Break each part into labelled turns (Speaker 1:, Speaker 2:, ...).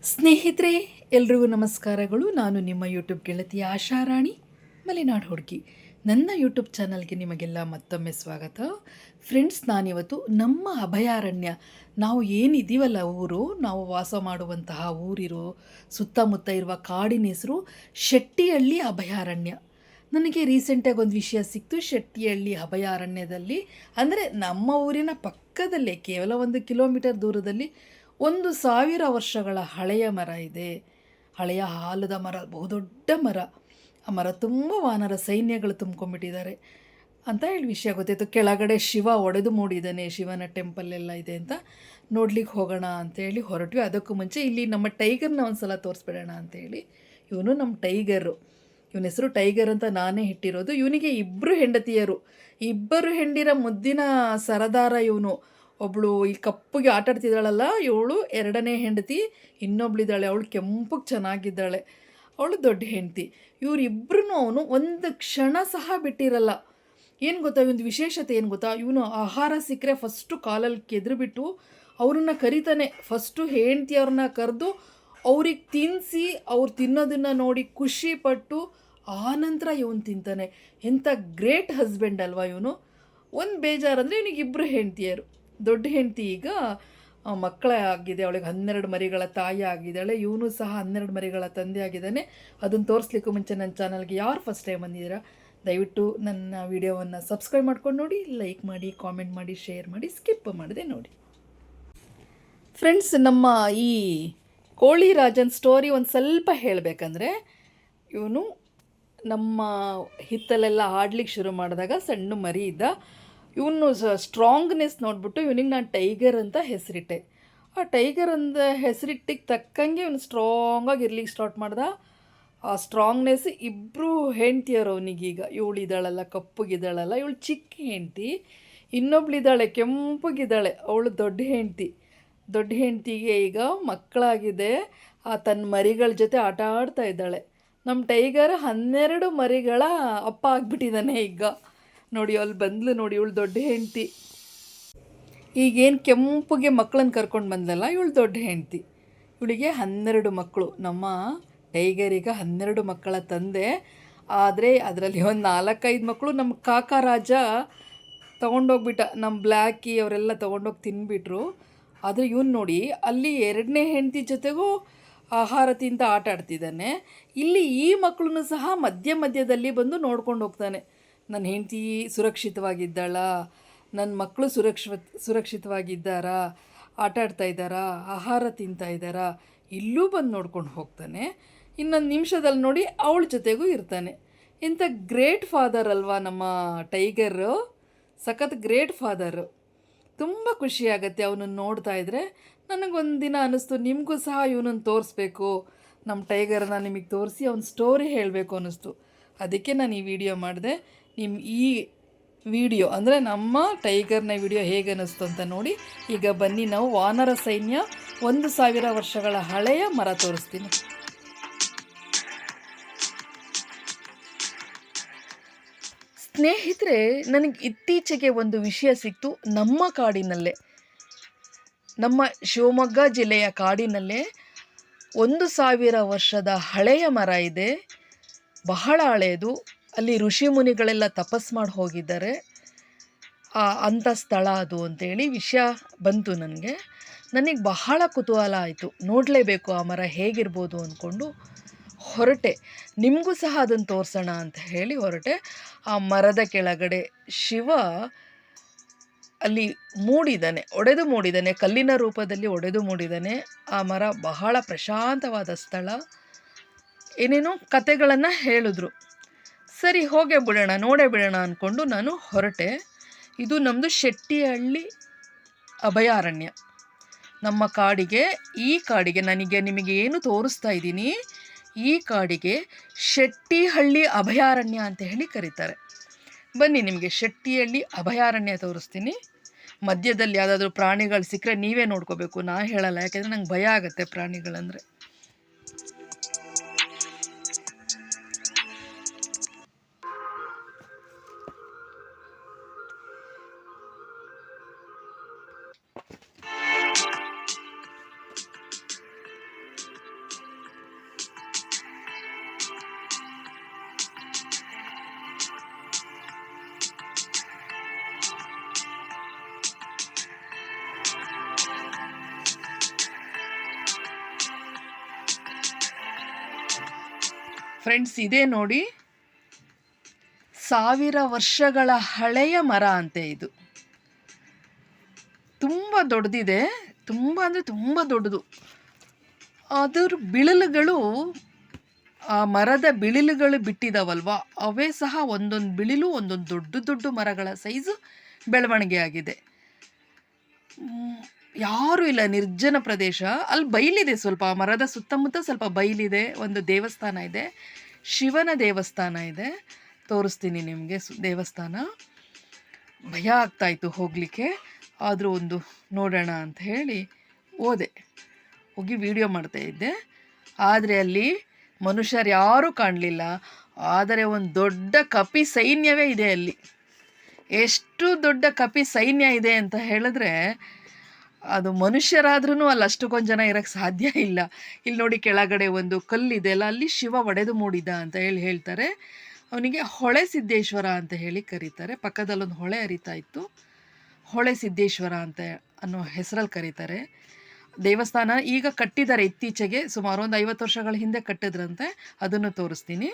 Speaker 1: ಸ್ನೇಹಿತರೆ, ಎಲ್ರಿಗೂ ನಮಸ್ಕಾರಗಳು. ನಾನು ನಿಮ್ಮ ಯೂಟ್ಯೂಬ್ ಗೆಳತಿ ಆಶಾರಾಣಿ ಮಲೆನಾಡು ಹುಡುಗಿ. ನನ್ನ ಯೂಟ್ಯೂಬ್ ಚಾನಲ್ಗೆ ನಿಮಗೆಲ್ಲ ಮತ್ತೊಮ್ಮೆ ಸ್ವಾಗತ. ಫ್ರೆಂಡ್ಸ್, ನಾನಿವತ್ತು ನಮ್ಮ ಅಭಯಾರಣ್ಯ, ನಾವು ಏನಿದ್ದೀವಲ್ಲ ಊರು, ನಾವು ವಾಸ ಮಾಡುವಂತಹ ಊರಿರೋ ಸುತ್ತಮುತ್ತ ಇರುವ ಕಾಡಿನ ಹೆಸರು ಶೆಟ್ಟಿಹಳ್ಳಿ ಅಭಯಾರಣ್ಯ. ನನಗೆ ರೀಸೆಂಟಾಗಿ ಒಂದು ವಿಷಯ ಸಿಕ್ತು. ಶೆಟ್ಟಿಹಳ್ಳಿ ಅಭಯಾರಣ್ಯದಲ್ಲಿ, ಅಂದರೆ ನಮ್ಮ ಊರಿನ ಪಕ್ಕದಲ್ಲೇ ಕೇವಲ 1 ಕಿಲೋಮೀಟರ್ ದೂರದಲ್ಲಿ 1000 ವರ್ಷಗಳ ಹಳೆಯ ಮರ ಇದೆ. ಹಳೆಯ ಆಲದ ಮರ, ಬಹುದೊಡ್ಡ ಮರ. ಆ ಮರ ತುಂಬ ವಾನರ ಸೈನ್ಯಗಳು ತುಂಬ್ಕೊಂಡ್ಬಿಟ್ಟಿದ್ದಾರೆ ಅಂತ ಹೇಳಿ ವಿಷಯ ಗೊತ್ತಾಯಿತು. ಕೆಳಗಡೆ ಶಿವ ಒಡೆದು ಮೂಡಿದ್ದಾನೆ, ಶಿವನ ಟೆಂಪಲ್ ಎಲ್ಲ ಇದೆ ಅಂತ ನೋಡ್ಲಿಕ್ಕೆ ಹೋಗೋಣ ಅಂತೇಳಿ ಹೊರಟ್ವಿ. ಅದಕ್ಕೂ ಮುಂಚೆ ಇಲ್ಲಿ ನಮ್ಮ ಟೈಗರ್ನ ಒಂದು ಸಲ ತೋರಿಸ್ಬಿಡೋಣ ಅಂತೇಳಿ. ಇವನು ನಮ್ಮ ಟೈಗರು. ಇವನ ಹೆಸರು ಟೈಗರ್ ಅಂತ ನಾನೇ ಇಟ್ಟಿರೋದು. ಇವನಿಗೆ 2 ಹೆಂಡತಿಯರು, 2 ಹೆಂಡಿರ ಮುದ್ದಿನ ಸರದಾರ ಇವನು. ಒಬ್ಬಳು ಈ ಕಪ್ಪಗೆ ಆಟಾಡ್ತಿದ್ದಾಳಲ್ಲ, ಇವಳು 2ನೇ ಹೆಂಡತಿ. ಇನ್ನೊಬ್ಳಿದ್ದಾಳೆ, ಅವಳು ಕೆಂಪಗೆ ಚೆನ್ನಾಗಿದ್ದಾಳೆ, ಅವಳು ದೊಡ್ಡ ಹೆಂಡತಿ. ಇವರಿಬ್ಬರೂ ಅವನು ಒಂದು ಕ್ಷಣ ಸಹ ಬಿಟ್ಟಿರಲ್ಲ. ಏನು ಗೊತ್ತಾ, ಇವೊಂದು ವಿಶೇಷತೆ ಏನು ಗೊತ್ತಾ, ಇವನು ಆಹಾರ ಸಿಕ್ಕರೆ ಫಸ್ಟು ಕಾಲಲ್ಲಿ ಕೆದ್ರುಬಿಟ್ಟು ಅವ್ರನ್ನ ಕರಿತಾನೆ. ಫಸ್ಟು ಹೆಂಡ್ತಿಯವ್ರನ್ನ ಕರೆದು ಅವ್ರಿಗೆ ತಿನ್ನಿಸಿ, ಅವ್ರು ತಿನ್ನೋದನ್ನು ನೋಡಿ ಖುಷಿಪಟ್ಟು ಆನಂತರ ಇವನು ತಿಂತಾನೆ. ಎಂಥ ಗ್ರೇಟ್ ಹಸ್ಬೆಂಡ್ ಅಲ್ವಾ ಇವನು. ಒಂದು ಬೇಜಾರಂದರೆ ಇವನಿಗೆ 2 ಹೆಂಡ್ತಿಯರು. ದೊಡ್ಡ ಹೆಂಡತಿ ಈಗ ಮಕ್ಕಳಾಗಿದೆ, ಅವಳಿಗೆ 12 ಮರಿಗಳ ತಾಯಿ ಆಗಿದ್ದಾಳೆ. ಇವನು ಸಹ 12 ಮರಿಗಳ ತಂದೆ ಆಗಿದ್ದಾನೆ. ಅದನ್ನು ತೋರಿಸ್ಲಿಕ್ಕೂ ಮುಂಚೆ ನನ್ನ ಚಾನಲ್ಗೆ ಯಾರು ಫಸ್ಟ್ ಟೈಮ್ ಬಂದಿದ್ದೀರಾ, ದಯವಿಟ್ಟು ನನ್ನ ವಿಡಿಯೋವನ್ನು ಸಬ್ಸ್ಕ್ರೈಬ್ ಮಾಡ್ಕೊಂಡು ನೋಡಿ, ಲೈಕ್ ಮಾಡಿ, ಕಾಮೆಂಟ್ ಮಾಡಿ, ಶೇರ್ ಮಾಡಿ, ಸ್ಕಿಪ್ ಮಾಡದೆ ನೋಡಿ. ಫ್ರೆಂಡ್ಸ್, ನಮ್ಮ ಈ ಕೋಳಿ ರಾಜನ್ ಸ್ಟೋರಿ ಒಂದು ಸ್ವಲ್ಪ ಹೇಳಬೇಕಂದ್ರೆ, ಇವನು ನಮ್ಮ ಹಿತ್ತಲೆಲ್ಲ ಆಡ್ಲಿಕ್ಕೆ ಶುರು ಮಾಡಿದಾಗ ಸಣ್ಣ ಮರಿ ಇದ್ದ. ಇವನು ಸ್ಟ್ರಾಂಗ್ನೆಸ್ ನೋಡಿಬಿಟ್ಟು ಇವನಿಗೆ ನಾನು ಟೈಗರ್ ಅಂತ ಹೆಸರಿಟ್ಟೆ. ಆ ಟೈಗರ್ ಅಂತ ಹೆಸರಿಟ್ಟಿಗೆ ತಕ್ಕಂಗೆ ಇವನು ಸ್ಟ್ರಾಂಗಾಗಿ ಇರ್ಲಿಕ್ಕೆ ಸ್ಟಾರ್ಟ್ ಮಾಡ್ದ. ಆ ಸ್ಟ್ರಾಂಗ್ನೆಸ್ 2 ಹೆಂಡ್ತಿಯರು ಅವನಿಗೀಗ. ಇವಳಿದ್ದಾಳಲ್ಲ, ಕಪ್ಪಗಿದ್ದಾಳಲ್ಲ, ಇವಳು ಚಿಕ್ಕ ಹೆಂಡ್ತಿ. ಇನ್ನೊಬ್ಳಿದ್ದಾಳೆ, ಕೆಂಪಗಿದ್ದಾಳೆ, ಅವಳು ದೊಡ್ಡ ಹೆಂಡ್ತಿ. ದೊಡ್ಡ ಹೆಂಡ್ತಿಗೆ ಈಗ ಮಕ್ಕಳಾಗಿದೆ. ತನ್ನ ಮರಿಗಳ ಜೊತೆ ಆಟ ಆಡ್ತಾ ಇದ್ದಾಳೆ. ನಮ್ಮ ಟೈಗರ್ 12 ಮರಿಗಳ ಅಪ್ಪ ಆಗಿಬಿಟ್ಟಿದ್ದಾನೆ ಈಗ. ನೋಡಿ, ಅಲ್ಲಿ ಬಂದ್ಲು ನೋಡಿ, ಇವಳು ದೊಡ್ಡ ಹೆಂಡ್ತಿ. ಈಗೇನು ಕೆಂಪಗೆ ಮಕ್ಕಳನ್ನು ಕರ್ಕೊಂಡು ಬಂದಲ್ಲ, ಇವಳು ದೊಡ್ಡ ಹೆಂಡ್ತಿ. ಇವಳಿಗೆ 12 ಮಕ್ಕಳು. ನಮ್ಮ ಟೈಗರಿಗೆ 12 ಮಕ್ಕಳ ತಂದೆ. ಆದರೆ ಅದರಲ್ಲಿ ಒಂದು 4-5 ಮಕ್ಕಳು ನಮ್ಮ ಕಾಕ ರಾಜ ತೊಗೊಂಡೋಗ್ಬಿಟ್ಟ. ನಮ್ಮ ಬ್ಲ್ಯಾಕಿ ಅವರೆಲ್ಲ ತೊಗೊಂಡೋಗಿ ತಿನ್ಬಿಟ್ರು. ಆದರೆ ಇವನು ನೋಡಿ, ಅಲ್ಲಿ 2ನೇ ಹೆಂಡ್ತಿ ಜೊತೆಗೂ ಆಹಾರ ತಿಂತ ಆಟ ಆಡ್ತಿದ್ದಾನೆ. ಇಲ್ಲಿ ಈ ಮಕ್ಕಳನ್ನು ಸಹ ಮಧ್ಯದಲ್ಲಿ ಬಂದು ನೋಡ್ಕೊಂಡು ಹೋಗ್ತಾನೆ. ನನ್ನ ಹೆಂಡತಿ ಸುರಕ್ಷಿತವಾಗಿದ್ದಾಳ, ನನ್ನ ಮಕ್ಕಳು ಸುರಕ್ಷಿತವಾಗಿದ್ದಾರಾ, ಆಟ ಆಡ್ತಾ ಇದ್ದಾರಾ, ಆಹಾರ ತಿಂತಾ ಇದ್ದಾರಾ, ಇಲ್ಲೂ ಬಂದು ನೋಡ್ಕೊಂಡು ಹೋಗ್ತಾನೆ. ಇನ್ನೊಂದು ನಿಮಿಷದಲ್ಲಿ ನೋಡಿ ಅವಳ ಜೊತೆಗೂ ಇರ್ತಾನೆ. ಇಂಥ ಗ್ರೇಟ್ ಫಾದರ್ ಅಲ್ವಾ ನಮ್ಮ ಟೈಗರು. ಸಖತ್ ಗ್ರೇಟ್ ಫಾದರು. ತುಂಬ ಖುಷಿಯಾಗತ್ತೆ ಅವನನ್ನು ನೋಡ್ತಾ ಇದ್ದರೆ. ನನಗೊಂದು ದಿನ ಅನ್ನಿಸ್ತು, ನಿಮಗೂ ಸಹ ಇವನನ್ನು ತೋರಿಸ್ಬೇಕು, ನಮ್ಮ ಟೈಗರನ್ನ ನಿಮಗೆ ತೋರಿಸಿ ಅವನ ಸ್ಟೋರಿ ಹೇಳಬೇಕು ಅನ್ನಿಸ್ತು. ಅದಕ್ಕೆ ನಾನು ಈ ವಿಡಿಯೋ ಮಾಡಿದೆ. ಈ ವಿಡಿಯೋ ಅಂದರೆ ನಮ್ಮ ಟೈಗರ್ನ ವಿಡಿಯೋ ಹೇಗೆ ಅನ್ನಿಸ್ತು ಅಂತ ನೋಡಿ. ಈಗ ಬನ್ನಿ, ನಾವು ವಾನರ ಸೈನ್ಯ 1000 ವರ್ಷಗಳ ಹಳೆಯ ಮರ ತೋರಿಸ್ತೀನಿ. ಸ್ನೇಹಿತರೆ, ನನಗೆ ಇತ್ತೀಚೆಗೆ ಒಂದು ವಿಷಯ ಸಿಕ್ತು. ನಮ್ಮ ಕಾಡಿನಲ್ಲೇ, ನಮ್ಮ ಶಿವಮೊಗ್ಗ ಜಿಲ್ಲೆಯ ಕಾಡಿನಲ್ಲೇ 1000 ವರ್ಷದ ಹಳೆಯ ಮರ ಇದೆ. ಬಹಳ ಹಳೆಯದು. ಅಲ್ಲಿ ಋಷಿ ಮುನಿಗಳೆಲ್ಲ ತಪಸ್ ಮಾಡಿ ಹೋಗಿದ್ದಾರೆ. ಅಂಥ ಸ್ಥಳ ಅದು ಅಂತೇಳಿ ವಿಷಯ ಬಂತು ನನಗೆ ಬಹಳ ಕುತೂಹಲ ಆಯಿತು. ನೋಡಲೇಬೇಕು ಆ ಮರ ಹೇಗಿರ್ಬೋದು ಅಂದ್ಕೊಂಡು ಹೊರಟೆ. ನಿಮಗೂ ಸಹ ಅದನ್ನು ತೋರಿಸೋಣ ಅಂತ ಹೇಳಿ ಹೊರಟೆ. ಆ ಮರದ ಕೆಳಗಡೆ ಶಿವ ಅಲ್ಲಿ ಒಡೆದು ಮೂಡಿದ್ದಾನೆ, ಕಲ್ಲಿನ ರೂಪದಲ್ಲಿ ಒಡೆದು ಮೂಡಿದ್ದಾನೆ. ಆ ಮರ ಬಹಳ ಪ್ರಶಾಂತವಾದ ಸ್ಥಳ. ಏನೇನೋ ಕತೆಗಳನ್ನು ಹೇಳಿದ್ರು. ಸರಿ, ಹೋಗೇ ಬಿಡೋಣ, ನೋಡೇ ಬಿಡೋಣ ಅಂದ್ಕೊಂಡು ನಾನು ಹೊರಟೆ. ಇದು ನಮ್ಮದು ಶೆಟ್ಟಿಹಳ್ಳಿ ಅಭಯಾರಣ್ಯ. ನಮ್ಮ ಕಾಡಿಗೆ, ಈ ಕಾಡಿಗೆ ನಿಮಗೆ ಏನು ತೋರಿಸ್ತಾ ಇದ್ದೀನಿ, ಈ ಕಾಡಿಗೆ ಶೆಟ್ಟಿಹಳ್ಳಿ ಅಭಯಾರಣ್ಯ ಅಂತ ಹೇಳಿ ಕರೀತಾರೆ. ಬನ್ನಿ, ನಿಮಗೆ ಶೆಟ್ಟಿಹಳ್ಳಿ ಅಭಯಾರಣ್ಯ ತೋರಿಸ್ತೀನಿ. ಮಧ್ಯದಲ್ಲಿ ಯಾವುದಾದ್ರೂ ಪ್ರಾಣಿಗಳು ಸಿಕ್ಕರೆ ನೀವೇ ನೋಡ್ಕೋಬೇಕು, ನಾ ಹೇಳಲ್ಲ. ಯಾಕೆಂದರೆ ನಂಗೆ ಭಯ ಆಗುತ್ತೆ ಪ್ರಾಣಿಗಳಂದರೆ. ಫ್ರೆಂಡ್ಸ್, ಇದೇ ನೋಡಿ 1000 ವರ್ಷಗಳ ಹಳೆಯ ಮರ ಅಂತೆ ಇದು. ತುಂಬ ದೊಡ್ಡದಿದೆ, ತುಂಬ ಅಂದರೆ ತುಂಬ ದೊಡ್ಡದು. ಅದರ ಬಿಳಿಲುಗಳು, ಆ ಮರದ ಬಿಳಿಲುಗಳು ಬಿಟ್ಟಿದಾವಲ್ವ, ಅವೇ ಸಹ ಒಂದೊಂದು ಬಿಳಿಲು ಒಂದೊಂದು ದೊಡ್ಡ ದೊಡ್ಡ ಮರಗಳ ಸೈಜು ಬೆಳವಣಿಗೆ ಆಗಿದೆ. ಯಾರೂ ಇಲ್ಲ, ನಿರ್ಜನ ಪ್ರದೇಶ. ಅಲ್ಲಿ ಬಯಲಿದೆ, ಸ್ವಲ್ಪ ಮರದ ಸುತ್ತಮುತ್ತ ಸ್ವಲ್ಪ ಬಯಲಿದೆ. ಒಂದು ದೇವಸ್ಥಾನ ಇದೆ, ಶಿವನ ದೇವಸ್ಥಾನ ಇದೆ, ತೋರಿಸ್ತೀನಿ ನಿಮಗೆ. ದೇವಸ್ಥಾನ ಭಯ ಆಗ್ತಾಯಿತ್ತು ಹೋಗಲಿಕ್ಕೆ, ಆದರೂ ಒಂದು ನೋಡೋಣ ಅಂತ ಹೇಳಿ ಹೋಗಿ ವಿಡಿಯೋ ಮಾಡ್ತಾಯಿದ್ದೆ. ಆದರೆ ಅಲ್ಲಿ ಮನುಷ್ಯರು ಯಾರೂ ಕಾಣಲಿಲ್ಲ. ಆದರೆ ಒಂದು ದೊಡ್ಡ ಕಪಿ ಸೈನ್ಯವೇ ಇದೆ ಅಲ್ಲಿ. ಎಷ್ಟು ದೊಡ್ಡ ಕಪಿ ಸೈನ್ಯ ಇದೆ ಅಂತ ಹೇಳಿದ್ರೆ, ಅದು ಮನುಷ್ಯರಾದ್ರೂ ಅಲ್ಲಿ ಅಷ್ಟಕ್ಕೊಂದು ಜನ ಇರೋಕ್ಕೆ ಸಾಧ್ಯ ಇಲ್ಲ. ಇಲ್ಲಿ ನೋಡಿ, ಕೆಳಗಡೆ ಒಂದು ಕಲ್ಲಿದೆ ಅಲ್ಲ, ಅಲ್ಲಿ ಶಿವ ಒಡೆದು ಮೂಡಿದ ಅಂತ ಹೇಳ್ತಾರೆ. ಅವನಿಗೆ ಹೊಳೆ ಸಿದ್ದೇಶ್ವರ ಅಂತ ಹೇಳಿ ಕರೀತಾರೆ. ಪಕ್ಕದಲ್ಲೊಂದು ಹೊಳೆ ಹರಿತಾ ಇತ್ತು, ಹೊಳೆ ಸಿದ್ದೇಶ್ವರ ಅಂತ ಅನ್ನೋ ಹೆಸರಲ್ಲಿ ಕರೀತಾರೆ. ದೇವಸ್ಥಾನ ಈಗ ಕಟ್ಟಿದ್ದಾರೆ ಇತ್ತೀಚೆಗೆ, ಸುಮಾರು ಒಂದು 50 ವರ್ಷಗಳ ಹಿಂದೆ ಕಟ್ಟಿದ್ರಂತೆ. ಅದನ್ನು ತೋರಿಸ್ತೀನಿ.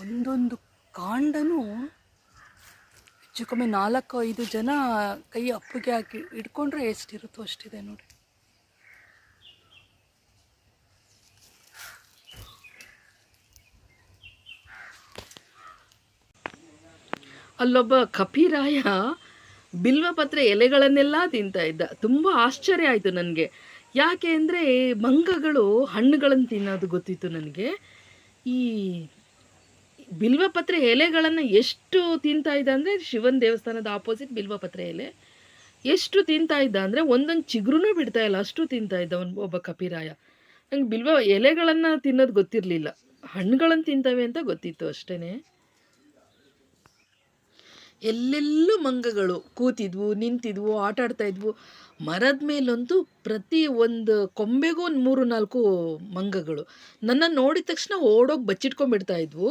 Speaker 1: ಒಂದೊಂದು ಕಾಂಡನೂ ಹೆಚ್ಚು ಕಮ್ಮಿ 4-5 ಜನ ಕೈ ಅಪ್ಪಿಗೆ ಹಾಕಿ ಇಟ್ಕೊಂಡ್ರೆ ಎಷ್ಟಿರುತ್ತೋ ಅಷ್ಟಿದೆ ನೋಡಿ. ಅಲ್ಲೊಬ್ಬ ಕಪಿರಾಯ ಬಿಲ್ವಪತ್ರೆ ಎಲೆಗಳನ್ನೆಲ್ಲ ತಿಂತಾ ಇದ್ದ. ತುಂಬ ಆಶ್ಚರ್ಯ ಆಯಿತು ನನಗೆ. ಯಾಕೆ ಅಂದರೆ ಮಂಗಗಳು ಹಣ್ಣುಗಳನ್ನು ತಿನ್ನೋದು ಗೊತ್ತಿತ್ತು ನನಗೆ. ಈ ಬಿಲ್ವಪತ್ರೆ ಎಲೆಗಳನ್ನು ಎಷ್ಟು ತಿಂತಾ ಇದ್ದ ಅಂದರೆ, ಶಿವನ ದೇವಸ್ಥಾನದ ಆಪೋಸಿಟ್ ಬಿಲ್ವಪತ್ರೆ ಎಲೆ ಎಷ್ಟು ತಿಂತಾ ಇದ್ದ ಅಂದರೆ ಒಂದೊಂದು ಚಿಗುರೂ ಬಿಡ್ತಾ ಇಲ್ಲ, ಅಷ್ಟು ತಿಂತಾ ಇದ್ದ ಒಬ್ಬ ಕಪಿರಾಯ. ನಂಗೆ ಬಿಲ್ವ ಎಲೆಗಳನ್ನು ತಿನ್ನೋದು ಗೊತ್ತಿರಲಿಲ್ಲ, ಹಣ್ಣುಗಳನ್ನು ತಿಂತವೆ ಅಂತ ಗೊತ್ತಿತ್ತು ಅಷ್ಟೇ. ಎಲ್ಲೆಲ್ಲೂ ಮಂಗಗಳು ಕೂತಿದ್ವು, ನಿಂತಿದ್ವು, ಆಟ ಆಡ್ತಾಯಿದ್ವು. ಮರದ ಮೇಲಂತೂ ಪ್ರತಿ ಒಂದು ಕೊಂಬೆಗೂ ಒಂದು 3-4 ಮಂಗಗಳು. ನನ್ನನ್ನು ನೋಡಿದ ತಕ್ಷಣ ಓಡೋಗಿ ಬಚ್ಚಿಟ್ಕೊಂಡ್ಬಿಡ್ತಾ ಇದ್ವು.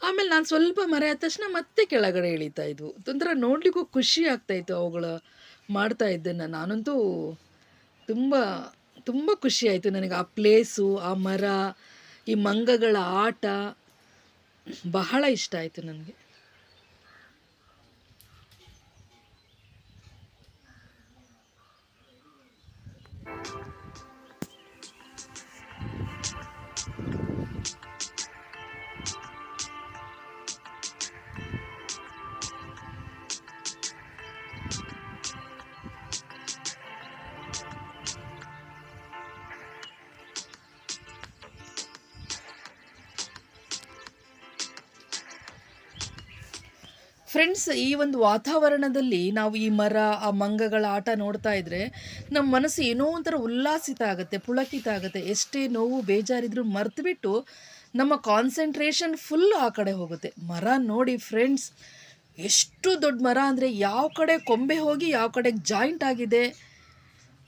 Speaker 1: ಆಮೇಲೆ ನಾನು ಸ್ವಲ್ಪ ಮರೆ ಆದ ತಕ್ಷಣ ಮತ್ತೆ ಕೆಳಗಡೆ ಇಳಿತಾ ಇದ್ವು. ಒಂಥರ ನೋಡಲಿಕ್ಕೂ ಖುಷಿ ಆಗ್ತಾಯಿತ್ತು ಅವುಗಳು ಮಾಡ್ತಾ ಇದ್ದನ್ನು. ನಾನಂತೂ ತುಂಬ ತುಂಬ ಖುಷಿ ಆಯಿತು ನನಗೆ. ಆ ಪ್ಲೇಸು, ಆ ಮರ, ಈ ಮಂಗಗಳ ಆಟ ಬಹಳ ಇಷ್ಟ ಆಯಿತು ನನಗೆ. ಫ್ರೆಂಡ್ಸ್, ಈ ಒಂದು ವಾತಾವರಣದಲ್ಲಿ ನಾವು ಈ ಮರ, ಆ ಮಂಗಗಳ ಆಟ ನೋಡ್ತಾ ಇದ್ದರೆ ನಮ್ಮ ಮನಸ್ಸು ಏನೋ ಒಂಥರ ಉಲ್ಲಾಸಿತ ಆಗುತ್ತೆ, ಪುಳಕಿತ ಆಗುತ್ತೆ. ಎಷ್ಟೇ ನೋವು ಬೇಜಾರಿದ್ರೂ ಮರೆತುಬಿಟ್ಟು ನಮ್ಮ ಕಾನ್ಸಂಟ್ರೇಷನ್ ಫುಲ್ ಆ ಕಡೆ ಹೋಗುತ್ತೆ. ಮರ ನೋಡಿ ಫ್ರೆಂಡ್ಸ್, ಎಷ್ಟು ದೊಡ್ಡ ಮರ ಅಂದರೆ ಯಾವ ಕಡೆ ಕೊಂಬೆ ಹೋಗಿ ಯಾವ ಕಡೆಗೆ ಜಾಯಿಂಟ್ ಆಗಿದೆ.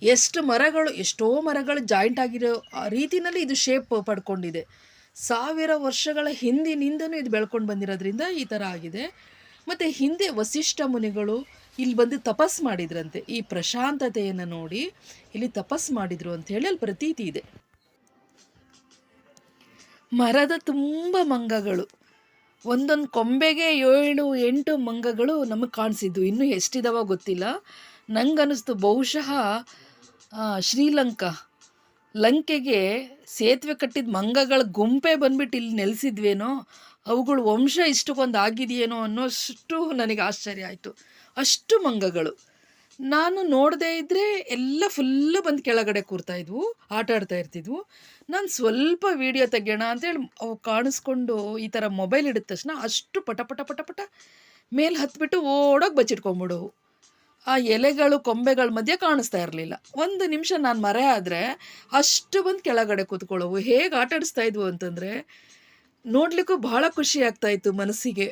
Speaker 1: ಎಷ್ಟೋ ಮರಗಳು ಜಾಯಿಂಟ್ ಆಗಿರೋ ಆ ರೀತಿಯಲ್ಲಿ ಇದು ಶೇಪ್ ಪಡ್ಕೊಂಡಿದೆ. 1000 ವರ್ಷಗಳ ಹಿಂದಿನಿಂದನೂ ಇದು ಬೆಳ್ಕೊಂಡು ಬಂದಿರೋದ್ರಿಂದ ಈ ಥರ ಆಗಿದೆ. ಮತ್ತು ಹಿಂದೆ ವಸಿಷ್ಠ ಮುನಿಗಳು ಇಲ್ಲಿ ಬಂದು ತಪಸ್ಸು ಮಾಡಿದ್ರಂತೆ. ಈ ಪ್ರಶಾಂತತೆಯನ್ನು ನೋಡಿ ಇಲ್ಲಿ ತಪಸ್ಸು ಮಾಡಿದರು ಅಂಥೇಳಿ ಅಲ್ಲಿ ಪ್ರತೀತಿ ಇದೆ. ಮರದ ತುಂಬ ಮಂಗಗಳು, ಒಂದೊಂದು ಕೊಂಬೆಗೆ 7-8 ಮಂಗಗಳು ನಮಗೆ ಕಾಣಿಸಿದ್ವು. ಇನ್ನೂ ಎಷ್ಟಿದಾವ ಗೊತ್ತಿಲ್ಲ. ನಂಗನ್ನಿಸ್ತು ಬಹುಶಃ ಲಂಕೆಗೆ ಸೇತುವೆ ಕಟ್ಟಿದ ಮಂಗಗಳ ಗುಂಪೇ ಬಂದ್ಬಿಟ್ಟು ಇಲ್ಲಿ ನೆಲೆಸಿದ್ವೇನೋ, ಅವುಗಳು ವಂಶ ಇಷ್ಟಕ್ಕೊಂದು ಆಗಿದೆಯೇನೋ ಅನ್ನೋಷ್ಟು ನನಗೆ ಆಶ್ಚರ್ಯ ಆಯಿತು. ಅಷ್ಟು ಮಂಗಗಳು. ನಾನು ನೋಡದೇ ಇದ್ದರೆ ಎಲ್ಲ ಫುಲ್ಲು ಬಂದು ಕೆಳಗಡೆ ಕೂರ್ತಾಯಿದ್ವು, ಆಟ ಆಡ್ತಾ ಇರ್ತಿದ್ವು. ನಾನು ಸ್ವಲ್ಪ ವೀಡಿಯೋ ತೆಗೆಯೋಣ ಅಂತೇಳಿ ಅವು ಕಾಣಿಸ್ಕೊಂಡು ಈ ಥರ ಮೊಬೈಲ್ ಹಿಡಿದ ತಕ್ಷಣ ಅಷ್ಟು ಪಟ ಪಟ ಪಟ ಪಟ ಮೇಲೆ ಹತ್ಬಿಟ್ಟು ಓಡೋಗಿ ಬಚ್ಚಿಟ್ಕೊಂಬಿಡೋವು. ಆ ಎಲೆಗಳು ಕೊಂಬೆಗಳ ಮಧ್ಯೆ ಕಾಣಿಸ್ತಾ ಇರಲಿಲ್ಲ. 1 ನಿಮಿಷ ನಾನು ಮರೆ ಆದರೆ ಅಷ್ಟು ಬಂದು ಕೆಳಗಡೆ ಕೂತ್ಕೊಳ್ಳೋವು. ಹೇಗೆ ಆಟ ಆಡಿಸ್ತಾ ಇದ್ವು ಅಂತಂದರೆ ನೋಡಲಿಕ್ಕೂ ಭಾಳ ಖುಷಿ ಆಗ್ತಾಯಿತ್ತು ಮನಸ್ಸಿಗೆ.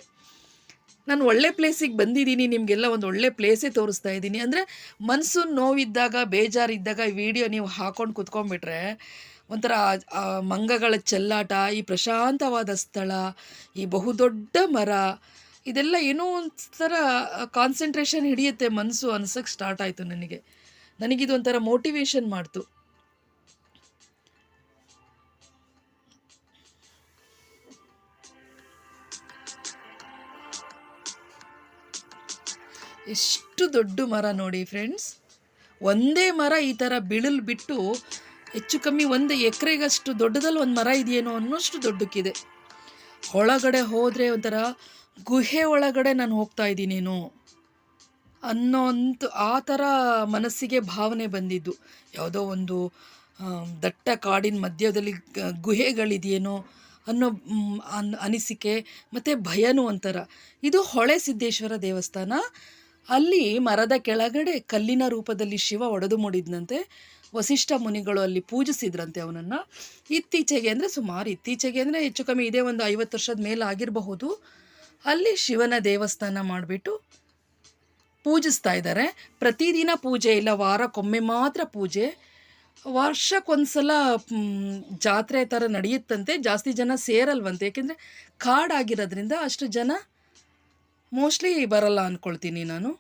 Speaker 1: ನಾನು ಒಳ್ಳೆ ಪ್ಲೇಸಿಗೆ ಬಂದಿದ್ದೀನಿ, ನಿಮಗೆಲ್ಲ ಒಂದು ಒಳ್ಳೆ ಪ್ಲೇಸೇ ತೋರಿಸ್ತಾ ಇದ್ದೀನಿ. ಅಂದರೆ ಮನಸ್ಸು ನೋವಿದ್ದಾಗ, ಬೇಜಾರಿದ್ದಾಗ ಈ ವಿಡಿಯೋ ನೀವು ಹಾಕ್ಕೊಂಡು ಕುತ್ಕೊಂಡ್ಬಿಟ್ರೆ ಒಂಥರ ಆ ಮಂಗಗಳ ಚೆಲ್ಲಾಟ, ಈ ಪ್ರಶಾಂತವಾದ ಸ್ಥಳ, ಈ ಬಹುದೊಡ್ಡ ಮರ, ಇದೆಲ್ಲ ಏನೋ ಒಂಥರ ಕಾನ್ಸಂಟ್ರೇಷನ್ ಹಿಡಿಯುತ್ತೆ ಮನಸ್ಸು ಅನ್ಸೋಕ್ಕೆ ಸ್ಟಾರ್ಟ್ ಆಯಿತು ನನಗಿದು ಒಂಥರ ಮೋಟಿವೇಶನ್ ಮಾಡ್ತು. ಎಷ್ಟು ದೊಡ್ಡ ಮರ ನೋಡಿ ಫ್ರೆಂಡ್ಸ್. ಒಂದೇ ಮರ ಈ ಥರ ಬಿಳಲು ಬಿಟ್ಟು ಹೆಚ್ಚು ಕಮ್ಮಿ 1 ಎಕರೆಗಷ್ಟು ದೊಡ್ಡದಲ್ಲಿ ಒಂದು ಮರ ಇದೆಯೇನೋ ಅನ್ನೋಷ್ಟು ದೊಡ್ಡಕ್ಕಿದೆ. ಒಳಗಡೆ ಹೋದರೆ ಒಂಥರ ಗುಹೆ ಒಳಗಡೆ ನಾನು ಹೋಗ್ತಾ ಇದ್ದೀನೇನೋ ಅನ್ನೋಂಥ ಆ ಥರ ಮನಸ್ಸಿಗೆ ಭಾವನೆ ಬಂದಿದ್ದು. ಯಾವುದೋ ಒಂದು ದಟ್ಟ ಕಾಡಿನ ಮಧ್ಯದಲ್ಲಿ ಗುಹೆಗಳಿದೆಯೇನೋ ಅನ್ನೋ ಅನಿಸಿಕೆ ಮತ್ತು ಭಯನೂ ಒಂಥರ. ಇದು ಹೊಳೆ ಸಿದ್ದೇಶ್ವರ ದೇವಸ್ಥಾನ. ಅಲ್ಲಿ ಮರದ ಕೆಳಗಡೆ ಕಲ್ಲಿನ ರೂಪದಲ್ಲಿ ಶಿವ ಒಡೆದು ಮೂಡಿದ್ನಂತೆ. ವಸಿಷ್ಠ ಮುನಿಗಳು ಅಲ್ಲಿ ಪೂಜಿಸಿದ್ರಂತೆ ಅವನನ್ನು. ಇತ್ತೀಚೆಗೆ ಅಂದರೆ ಸುಮಾರು ಇತ್ತೀಚೆಗೆ ಅಂದರೆ ಹೆಚ್ಚು ಕಮ್ಮಿ ಇದೇ ಒಂದು 50 ವರ್ಷದ ಮೇಲೆ ಆಗಿರಬಹುದು, ಅಲ್ಲಿ ಶಿವನ ದೇವಸ್ಥಾನ ಮಾಡಿಬಿಟ್ಟು ಪೂಜಿಸ್ತಾ ಇದ್ದಾರೆ. ಪ್ರತಿದಿನ ಪೂಜೆ ಇಲ್ಲ, ವಾರಕ್ಕೊಮ್ಮೆ ಮಾತ್ರ ಪೂಜೆ. ವರ್ಷಕ್ಕೊಂದ್ಸಲ ಜಾತ್ರೆ ಥರ ನಡೆಯುತ್ತಂತೆ. ಜಾಸ್ತಿ ಜನ ಸೇರಲ್ವಂತೆ, ಏಕೆಂದರೆ ಕಾಡಾಗಿರೋದ್ರಿಂದ ಅಷ್ಟು ಜನ ಮೋಸ್ಟ್ಲಿ ಬರಲ್ಲ ಅಂದ್ಕೊಳ್ತೀನಿ ನಾನು.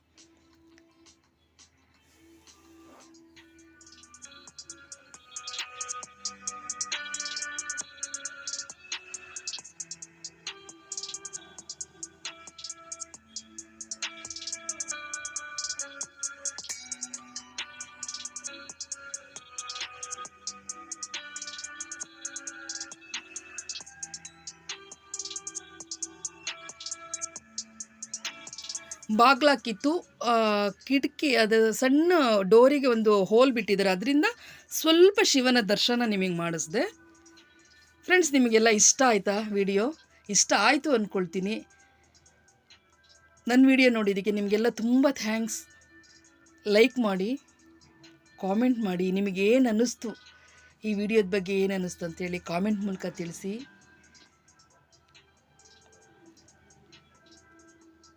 Speaker 1: ಬಾಗ್ಲಾಕಿತ್ತು, ಕಿಟಕಿ ಅದು ಸಣ್ಣ ಡೋರಿಗೆ ಒಂದು ಹೋಲ್ ಬಿಟ್ಟಿದ್ದಾರೆ, ಅದರಿಂದ ಸ್ವಲ್ಪ ಶಿವನ ದರ್ಶನ ನಿಮಗೆ ಮಾಡಿಸ್ದೆ. ಫ್ರೆಂಡ್ಸ್, ನಿಮಗೆಲ್ಲ ಇಷ್ಟ ಆಯಿತಾ ವಿಡಿಯೋ? ಇಷ್ಟ ಆಯಿತು ಅಂದ್ಕೊಳ್ತೀನಿ. ನನ್ನ ವಿಡಿಯೋ ನೋಡಿದ್ದಕ್ಕೆ ನಿಮಗೆಲ್ಲ ತುಂಬ ಥ್ಯಾಂಕ್ಸ್. ಲೈಕ್ ಮಾಡಿ, ಕಾಮೆಂಟ್ ಮಾಡಿ, ನಿಮಗೇನು ಅನ್ನಿಸ್ತು, ಈ ವಿಡಿಯೋದ ಬಗ್ಗೆ ಏನು ಅನ್ನಿಸ್ತು ಅಂತೇಳಿ ಕಾಮೆಂಟ್ ಮೂಲಕ ತಿಳಿಸಿ.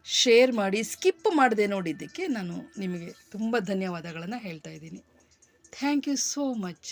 Speaker 1: ಶೇರ್ ಮಾಡಿ, ಸ್ಕಿಪ್ ಮಾಡದೆ ನೋಡಿದ್ದಕ್ಕೆ ನಾನು ನಿಮಗೆ ತುಂಬ ಧನ್ಯವಾದಗಳನ್ನು ಹೇಳ್ತಾ ಇದ್ದೀನಿ. Thank you so much.